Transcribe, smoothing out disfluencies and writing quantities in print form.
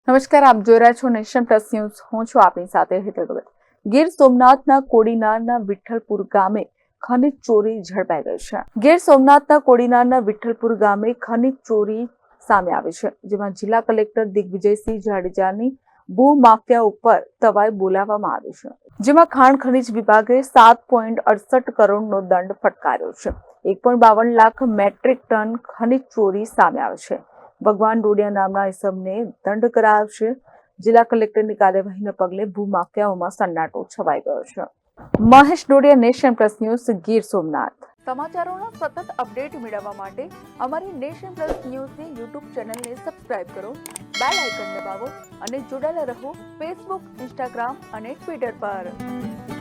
નમસ્કાર, આપ જોઈ રહ્યા છો નેશન પ્લસ ન્યૂઝ. હું છું આપની સાથે હેતલ ભગત. ગીર સોમનાથના કોડીનારના વિઠ્ઠલપુર ગામે ખનીજ ચોરી ઝડપાઈ ગઈ છે. ગીર સોમનાથના કોડીનારના વિઠ્ઠલપુર ગામે ખનીજ ચોરી સામે આવી છે, જેમાં જિલ્લા કલેક્ટર દિગ્વિજયસિંહ જાડેજાની ભૂમાફિયા ઉપર તવાઈ બોલાવવામાં આવી છે, જેમાં ખાણ ખનીજ વિભાગે 7.68 કરોડનો દંડ ફટકાર્યો છે. 1.52 લાખ મેટ્રિક ટન ખનીજ ચોરી સામે આવી છે. ભગવાન ડોડિયા નામના ઇસમને દંડ કરાયો છે. જિલ્લા કલેક્ટરની કાર્યવાહીને પગલે ભૂમાફિયાઓમાં સન્નાટો છવાઈ ગયો છે. Mahesh Dodiya, nation plus news, Gir Somnath. સમાચારોના સતત અપડેટ મેળવવા માટે અમારી નેશન પ્લસ ન્યૂઝની યુટ્યુબ ચેનલને સબસ્ક્રાઇબ કરો, બેલ આઇકન દબાવો અને જોડાયેલા રહો ફેસબુક, ઇન્સ્ટાગ્રામ અને ટ્વિટર પર.